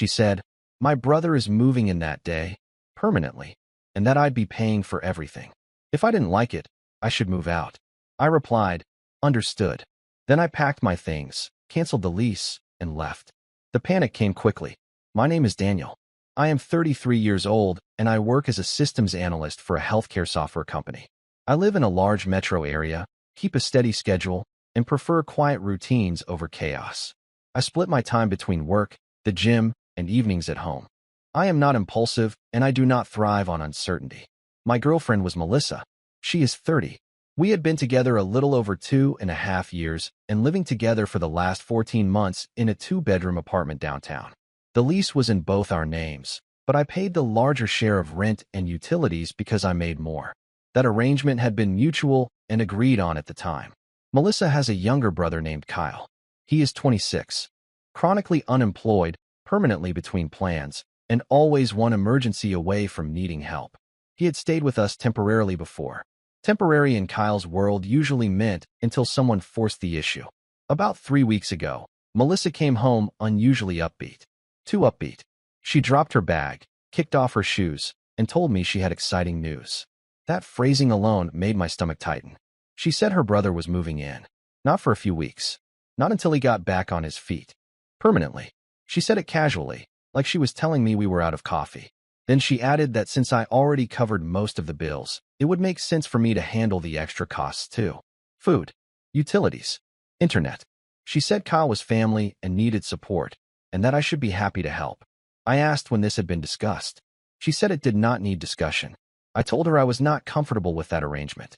She said, "My brother is moving in that day, permanently, and that I'd be paying for everything. If I didn't like it, I should move out." I replied, "Understood." Then I packed my things, canceled the lease, and left. The panic came quickly. My name is Daniel. I am 33 years old, and I work as a systems analyst for a healthcare software company. I live in a large metro area, keep a steady schedule, and prefer quiet routines over chaos. I split my time between work, the gym, and evenings at home. I am not impulsive, and I do not thrive on uncertainty. My girlfriend was Melissa. She is 30. We had been together a little over 2.5 years and living together for the last 14 months in a 2-bedroom apartment downtown. The lease was in both our names, but I paid the larger share of rent and utilities because I made more. That arrangement had been mutual and agreed on at the time. Melissa has a younger brother named Kyle. He is 26, chronically unemployed, permanently between plans, and always one emergency away from needing help. He had stayed with us temporarily before. Temporary in Kyle's world usually meant until someone forced the issue. About 3 weeks ago, Melissa came home unusually upbeat. Too upbeat. She dropped her bag, kicked off her shoes, and told me she had exciting news. That phrasing alone made my stomach tighten. She said her brother was moving in. Not for a few weeks. Not until he got back on his feet. Permanently. She said it casually, like she was telling me we were out of coffee. Then she added that since I already covered most of the bills, it would make sense for me to handle the extra costs too. Food, utilities, internet. She said Kyle was family and needed support, and that I should be happy to help. I asked when this had been discussed. She said it did not need discussion. I told her I was not comfortable with that arrangement.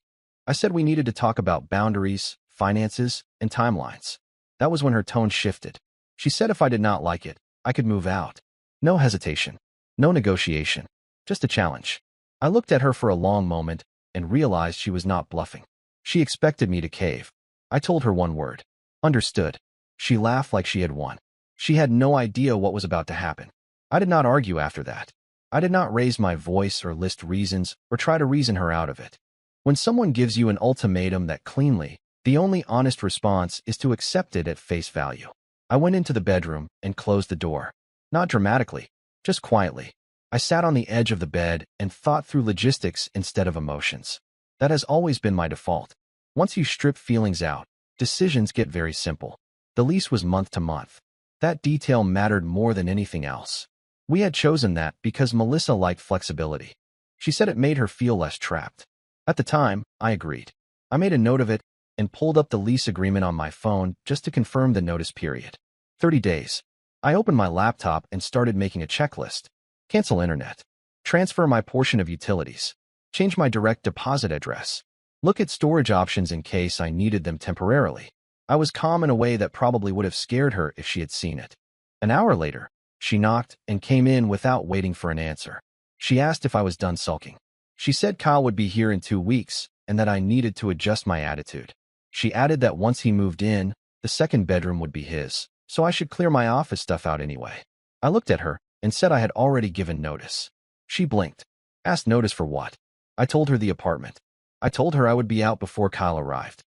I said we needed to talk about boundaries, finances, and timelines. That was when her tone shifted. She said if I did not like it, I could move out. No hesitation. No negotiation. Just a challenge. I looked at her for a long moment and realized she was not bluffing. She expected me to cave. I told her one word. Understood. She laughed like she had won. She had no idea what was about to happen. I did not argue after that. I did not raise my voice or list reasons or try to reason her out of it. When someone gives you an ultimatum that cleanly, the only honest response is to accept it at face value. I went into the bedroom and closed the door. Not dramatically, just quietly. I sat on the edge of the bed and thought through logistics instead of emotions. That has always been my default. Once you strip feelings out, decisions get very simple. The lease was month to month. That detail mattered more than anything else. We had chosen that because Melissa liked flexibility. She said it made her feel less trapped. At the time, I agreed. I made a note of it and pulled up the lease agreement on my phone just to confirm the notice period. 30 days. I opened my laptop and started making a checklist. Cancel internet. Transfer my portion of utilities. Change my direct deposit address. Look at storage options in case I needed them temporarily. I was calm in a way that probably would have scared her if she had seen it. An hour later, she knocked and came in without waiting for an answer. She asked if I was done sulking. She said Kyle would be here in 2 weeks and that I needed to adjust my attitude. She added that once he moved in, the second bedroom would be his, so I should clear my office stuff out anyway. I looked at her and said I had already given notice. She blinked. Asked notice for what? I told her the apartment. I told her I would be out before Kyle arrived.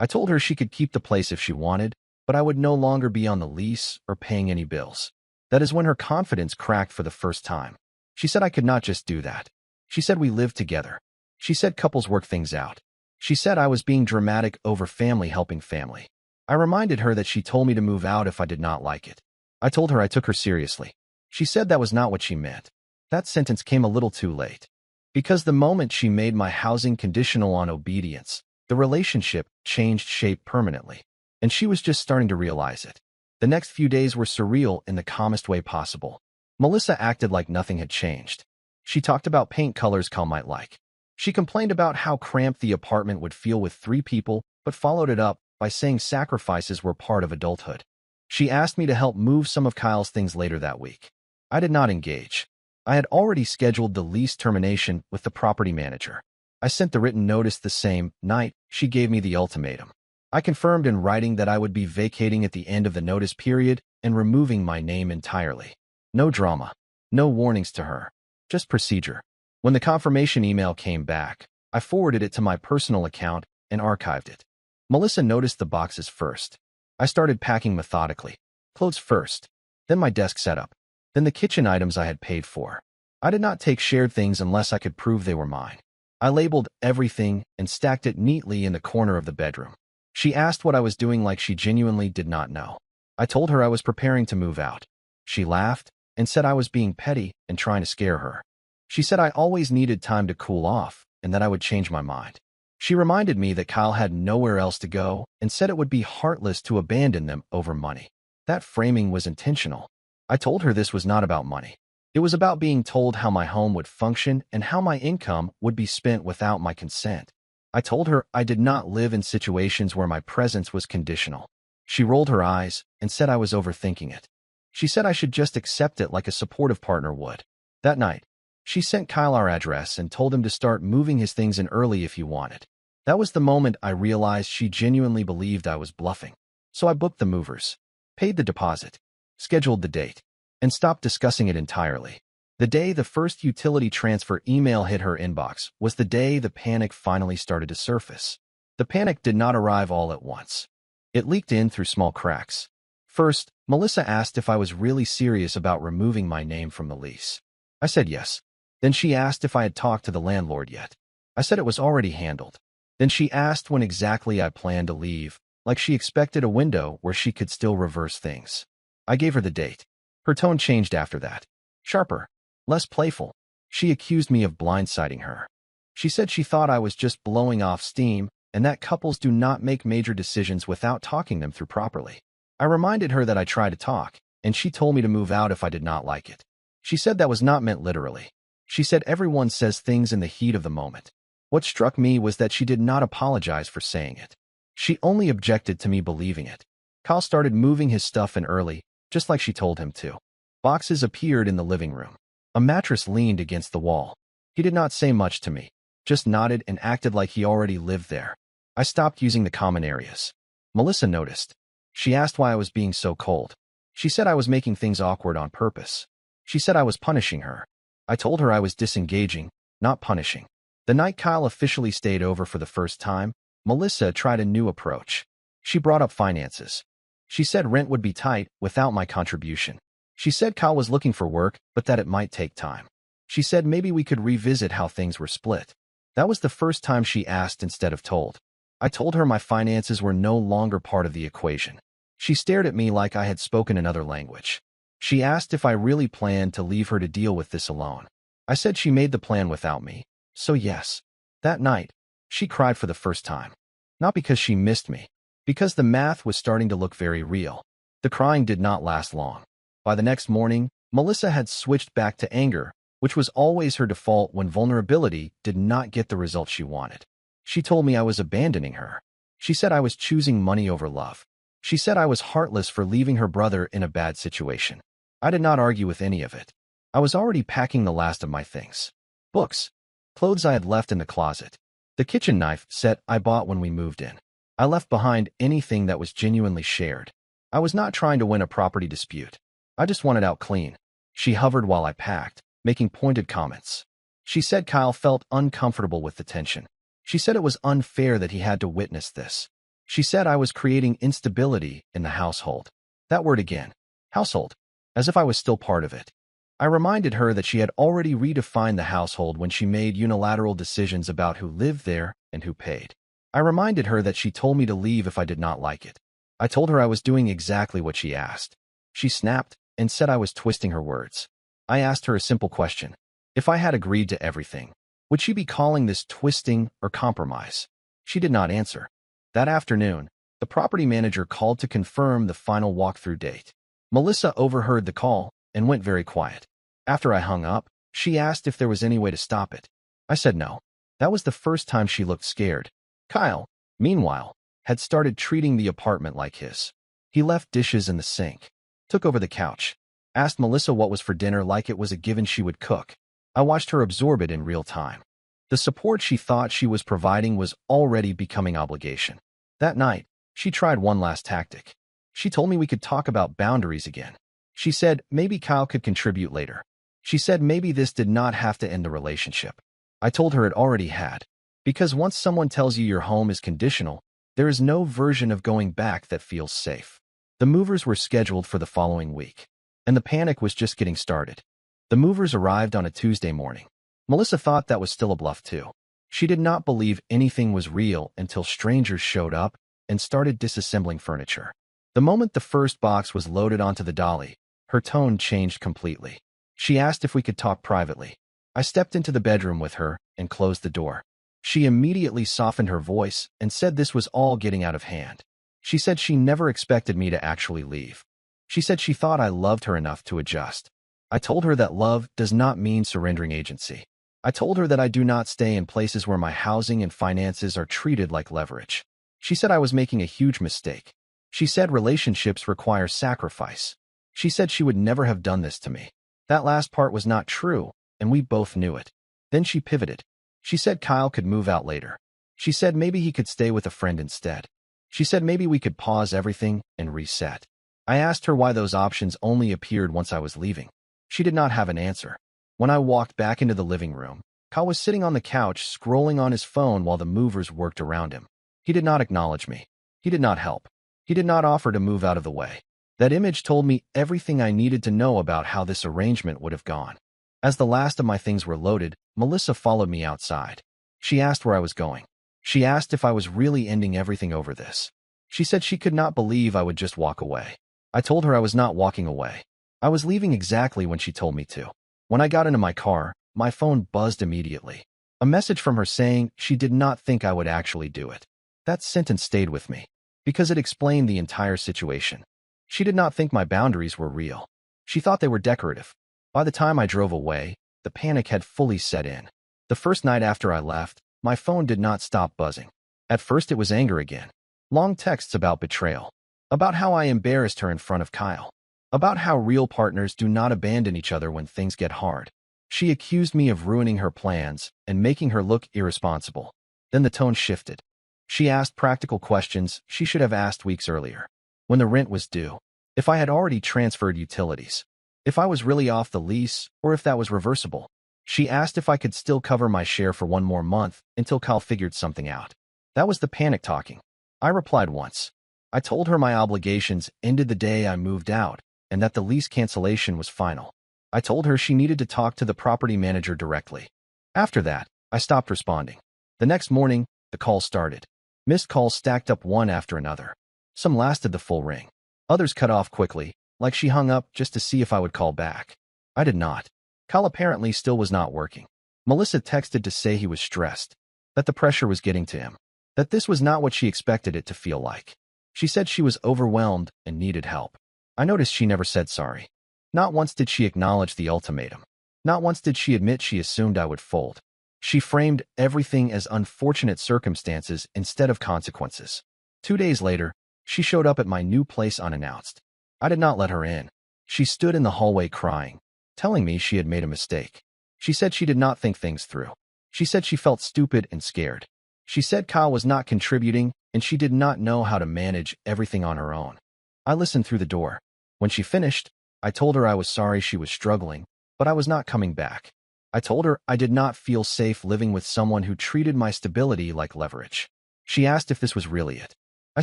I told her she could keep the place if she wanted, but I would no longer be on the lease or paying any bills. That is when her confidence cracked for the first time. She said I could not just do that. She said we lived together. She said couples work things out. She said I was being dramatic over family helping family. I reminded her that she told me to move out if I did not like it. I told her I took her seriously. She said that was not what she meant. That sentence came a little too late. Because the moment she made my housing conditional on obedience, the relationship changed shape permanently, and she was just starting to realize it. The next few days were surreal in the calmest way possible. Melissa acted like nothing had changed. She talked about paint colors Kyle might like. She complained about how cramped the apartment would feel with 3 people, but followed it up by saying sacrifices were part of adulthood. She asked me to help move some of Kyle's things later that week. I did not engage. I had already scheduled the lease termination with the property manager. I sent the written notice the same night she gave me the ultimatum. I confirmed in writing that I would be vacating at the end of the notice period and removing my name entirely. No drama. No warnings to her. Just procedure. When the confirmation email came back, I forwarded it to my personal account and archived it. Melissa noticed the boxes first. I started packing methodically. Clothes first. Then my desk setup. then the kitchen items I had paid for. I did not take shared things unless I could prove they were mine. I labeled everything and stacked it neatly in the corner of the bedroom. She asked what I was doing like she genuinely did not know. I told her I was preparing to move out. She laughed and said I was being petty and trying to scare her. She said I always needed time to cool off and that I would change my mind. She reminded me that Kyle had nowhere else to go and said it would be heartless to abandon them over money. That framing was intentional. I told her this was not about money. It was about being told how my home would function and how my income would be spent without my consent. I told her I did not live in situations where my presence was conditional. She rolled her eyes and said I was overthinking it. She said I should just accept it like a supportive partner would. That night, she sent Kyle our address and told him to start moving his things in early if he wanted. That was the moment I realized she genuinely believed I was bluffing. So I booked the movers, paid the deposit, scheduled the date, and stopped discussing it entirely. The day the first utility transfer email hit her inbox was the day the panic finally started to surface. The panic did not arrive all at once. It leaked in through small cracks. First, Melissa asked if I was really serious about removing my name from the lease. I said yes. Then she asked if I had talked to the landlord yet. I said it was already handled. Then she asked when exactly I planned to leave, like she expected a window where she could still reverse things. I gave her the date. Her tone changed after that. Sharper, less playful. She accused me of blindsiding her. She said she thought I was just blowing off steam and that couples do not make major decisions without talking them through properly. I reminded her that I tried to talk, and she told me to move out if I did not like it. She said that was not meant literally. She said everyone says things in the heat of the moment. What struck me was that she did not apologize for saying it. She only objected to me believing it. Kyle started moving his stuff in early, just like she told him to. Boxes appeared in the living room. A mattress leaned against the wall. He did not say much to me, just nodded and acted like he already lived there. I stopped using the common areas. Melissa noticed. She asked why I was being so cold. She said I was making things awkward on purpose. She said I was punishing her. I told her I was disengaging, not punishing. The night Kyle officially stayed over for the first time, Melissa tried a new approach. She brought up finances. She said rent would be tight without my contribution. She said Kyle was looking for work, but that it might take time. She said maybe we could revisit how things were split. That was the first time she asked instead of told. I told her my finances were no longer part of the equation. She stared at me like I had spoken another language. She asked if I really planned to leave her to deal with this alone. I said she made the plan without me, so yes. That night, she cried for the first time. Not because she missed me, because the math was starting to look very real. The crying did not last long. By the next morning, Melissa had switched back to anger, which was always her default when vulnerability did not get the result she wanted. She told me I was abandoning her. She said I was choosing money over love. She said I was heartless for leaving her brother in a bad situation. I did not argue with any of it. I was already packing the last of my things. Books, clothes I had left in the closet, the kitchen knife set I bought when we moved in. I left behind anything that was genuinely shared. I was not trying to win a property dispute. I just wanted out clean. She hovered while I packed, making pointed comments. She said Kyle felt uncomfortable with the tension. She said it was unfair that he had to witness this. She said I was creating instability in the household. That word again. Household. As if I was still part of it. I reminded her that she had already redefined the household when she made unilateral decisions about who lived there and who paid. I reminded her that she told me to leave if I did not like it. I told her I was doing exactly what she asked. She snapped and said I was twisting her words. I asked her a simple question. If I had agreed to everything, would she be calling this twisting or compromise? She did not answer. That afternoon, the property manager called to confirm the final walkthrough date. Melissa overheard the call and went very quiet. After I hung up, she asked if there was any way to stop it. I said no. That was the first time she looked scared. Kyle, meanwhile, had started treating the apartment like his. He left dishes in the sink, took over the couch, asked Melissa what was for dinner like it was a given she would cook. I watched her absorb it in real time. The support she thought she was providing was already becoming obligation. That night, she tried one last tactic. She told me we could talk about boundaries again. She said maybe Kyle could contribute later. She said maybe this did not have to end the relationship. I told her it already had. Because once someone tells you your home is conditional, there is no version of going back that feels safe. The movers were scheduled for the following week. and the panic was just getting started. The movers arrived on a Tuesday morning. Melissa thought that was still a bluff too. She did not believe anything was real until strangers showed up and started disassembling furniture. The moment the first box was loaded onto the dolly, her tone changed completely. She asked if we could talk privately. I stepped into the bedroom with her and closed the door. She immediately softened her voice and said this was all getting out of hand. She said she never expected me to actually leave. She said she thought I loved her enough to adjust. I told her that love does not mean surrendering agency. I told her that I do not stay in places where my housing and finances are treated like leverage. She said I was making a huge mistake. She said relationships require sacrifice. She said she would never have done this to me. That last part was not true, and we both knew it. Then she pivoted. She said Kyle could move out later. She said maybe he could stay with a friend instead. She said maybe we could pause everything and reset. I asked her why those options only appeared once I was leaving. She did not have an answer. When I walked back into the living room, Kyle was sitting on the couch scrolling on his phone while the movers worked around him. He did not acknowledge me. He did not help. He did not offer to move out of the way. That image told me everything I needed to know about how this arrangement would have gone. As the last of my things were loaded, Melissa followed me outside. She asked where I was going. She asked if I was really ending everything over this. She said she could not believe I would just walk away. I told her I was not walking away. I was leaving exactly when she told me to. When I got into my car, my phone buzzed immediately. A message from her saying she did not think I would actually do it. That sentence stayed with me, because it explained the entire situation. She did not think my boundaries were real. She thought they were decorative. By the time I drove away, the panic had fully set in. The first night after I left, my phone did not stop buzzing. At first it was anger again. Long texts about betrayal. About how I embarrassed her in front of Kyle. About how real partners do not abandon each other when things get hard. She accused me of ruining her plans and making her look irresponsible. Then the tone shifted. She asked practical questions she should have asked weeks earlier. When the rent was due. If I had already transferred utilities. If I was really off the lease, or if that was reversible. She asked if I could still cover my share for one more month until Kyle figured something out. That was the panic talking. I replied once. I told her my obligations ended the day I moved out, and that the lease cancellation was final. I told her she needed to talk to the property manager directly. After that, I stopped responding. The next morning, the calls started. Missed calls stacked up one after another. Some lasted the full ring. Others cut off quickly, like she hung up just to see if I would call back. I did not. Kyle apparently still was not working. Melissa texted to say he was stressed, that the pressure was getting to him, that this was not what she expected it to feel like. She said she was overwhelmed and needed help. I noticed she never said sorry. Not once did she acknowledge the ultimatum. Not once did she admit she assumed I would fold. She framed everything as unfortunate circumstances instead of consequences. 2 days later, she showed up at my new place unannounced. I did not let her in. She stood in the hallway crying, telling me she had made a mistake. She said she did not think things through. She said she felt stupid and scared. She said Kyle was not contributing and she did not know how to manage everything on her own. I listened through the door. When she finished, I told her I was sorry she was struggling, but I was not coming back. I told her I did not feel safe living with someone who treated my stability like leverage. She asked if this was really it. I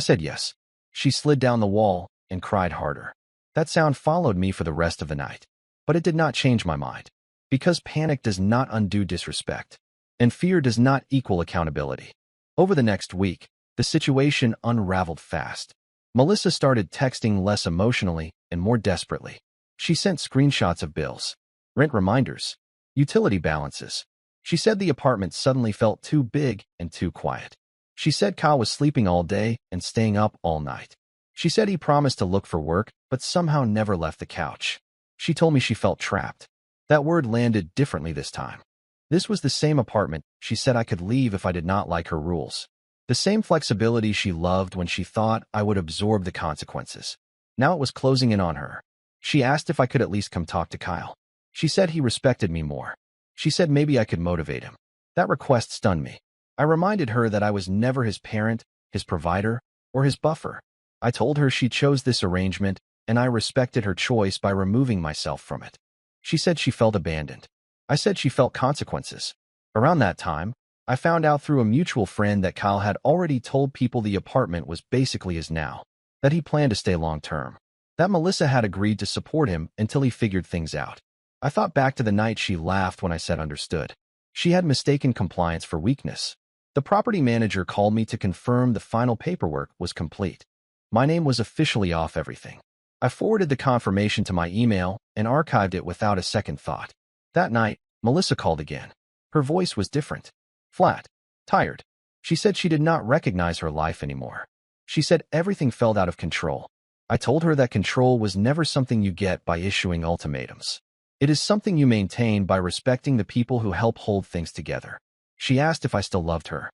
said yes. She slid down the wall and cried harder. That sound followed me for the rest of the night. But it did not change my mind. Because panic does not undo disrespect. And fear does not equal accountability. Over the next week, the situation unraveled fast. Melissa started texting less emotionally and more desperately. She sent screenshots of bills, rent reminders, utility balances. She said the apartment suddenly felt too big and too quiet. She said Kyle was sleeping all day and staying up all night. She said he promised to look for work, but somehow never left the couch. She told me she felt trapped. That word landed differently this time. This was the same apartment she said I could leave if I did not like her rules. The same flexibility she loved when she thought I would absorb the consequences. Now it was closing in on her. She asked if I could at least come talk to Kyle. She said he respected me more. She said maybe I could motivate him. That request stunned me. I reminded her that I was never his parent, his provider, or his buffer. I told her she chose this arrangement, and I respected her choice by removing myself from it. She said she felt abandoned. I said she felt consequences. Around that time, I found out through a mutual friend that Kyle had already told people the apartment was basically his now, that he planned to stay long-term. that Melissa had agreed to support him until he figured things out. I thought back to the night she laughed when I said understood. She had mistaken compliance for weakness. The property manager called me to confirm the final paperwork was complete. My name was officially off everything. I forwarded the confirmation to my email and archived it without a second thought. That night, Melissa called again. Her voice was different. Flat. Tired. She said she did not recognize her life anymore. She said everything felt out of control. I told her that control was never something you get by issuing ultimatums. It is something you maintain by respecting the people who help hold things together. She asked if I still loved her.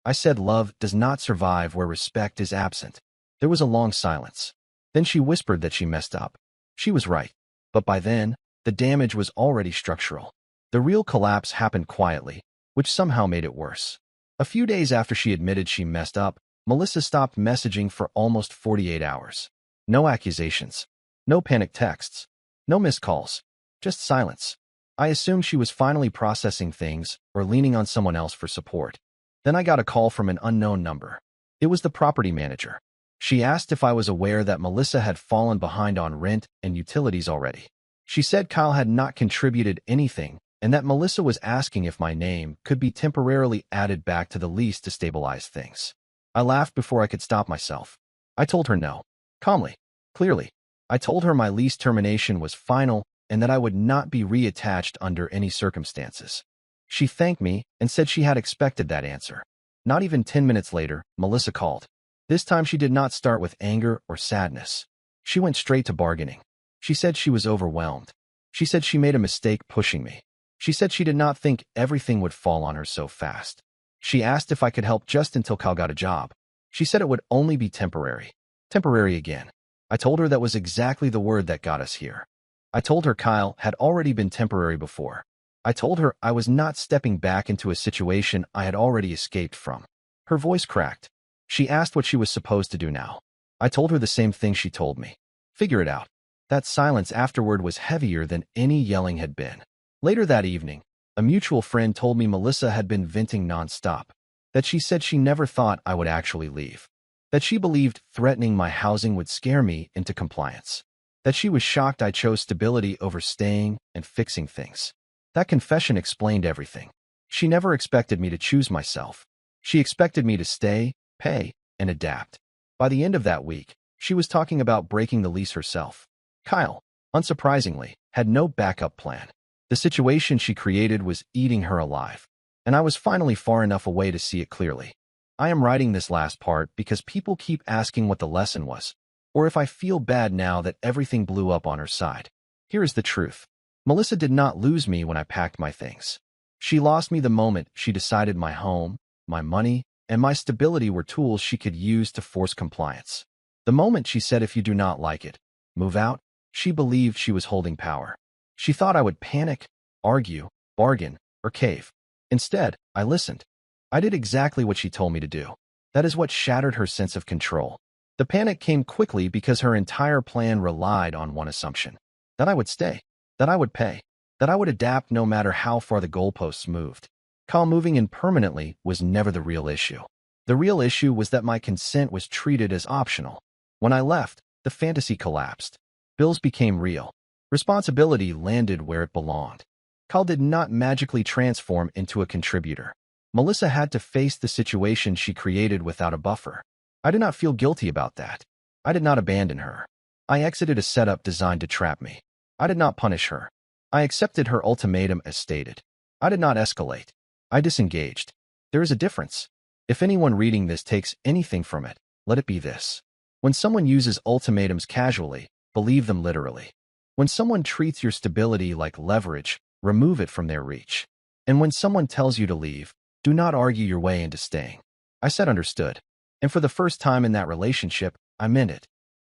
I said love does not survive where respect is absent. There was a long silence. Then she whispered that she messed up. She was right. But by then, the damage was already structural. The real collapse happened quietly, which somehow made it worse. A few days after she admitted she messed up, Melissa stopped messaging for almost 48 hours. No accusations. No panic texts. No missed calls. Just silence. I assumed she was finally processing things or leaning on someone else for support. Then I got a call from an unknown number. It was the property manager. She asked if I was aware that Melissa had fallen behind on rent and utilities already. She said Kyle had not contributed anything and that Melissa was asking if my name could be temporarily added back to the lease to stabilize things. I laughed before I could stop myself. I told her no. Calmly. Clearly. I told her my lease termination was final and that I would not be reattached under any circumstances. She thanked me and said she had expected that answer. Not even 10 minutes later, Melissa called. This time she did not start with anger or sadness. She went straight to bargaining. She said she was overwhelmed. She said she made a mistake pushing me. She said she did not think everything would fall on her so fast. She asked if I could help just until Kyle got a job. She said it would only be temporary. Temporary again. I told her that was exactly the word that got us here. I told her Kyle had already been temporary before. I told her I was not stepping back into a situation I had already escaped from. Her voice cracked. She asked what she was supposed to do now. I told her the same thing she told me. Figure it out. That silence afterward was heavier than any yelling had been. Later that evening, a mutual friend told me Melissa had been venting nonstop. That she said she never thought I would actually leave. That she believed threatening my housing would scare me into compliance. That she was shocked I chose stability over staying and fixing things. That confession explained everything. She never expected me to choose myself. She expected me to stay, pay, and adapt. By the end of that week, she was talking about breaking the lease herself. Kyle, unsurprisingly, had no backup plan. The situation she created was eating her alive, and I was finally far enough away to see it clearly. I am writing this last part because people keep asking what the lesson was, or if I feel bad now that everything blew up on her side. Here is the truth. Melissa did not lose me when I packed my things. She lost me the moment she decided my home, my money, and my stability were tools she could use to force compliance. The moment she said if you do not like it, move out, she believed she was holding power. She thought I would panic, argue, bargain, or cave. Instead, I listened. I did exactly what she told me to do. That is what shattered her sense of control. The panic came quickly because her entire plan relied on one assumption. That I would stay. That I would pay. That I would adapt no matter how far the goalposts moved. Kyle moving in permanently was never the real issue. The real issue was that my consent was treated as optional. When I left, the fantasy collapsed. Bills became real. Responsibility landed where it belonged. Kyle did not magically transform into a contributor. Melissa had to face the situation she created without a buffer. I did not feel guilty about that. I did not abandon her. I exited a setup designed to trap me. I did not punish her. I accepted her ultimatum as stated. I did not escalate. I disengaged. There is a difference. If anyone reading this takes anything from it, let it be this. When someone uses ultimatums casually, believe them literally. When someone treats your stability like leverage, remove it from their reach. And when someone tells you to leave, do not argue your way into staying. I said understood. And for the first time in that relationship, I meant it.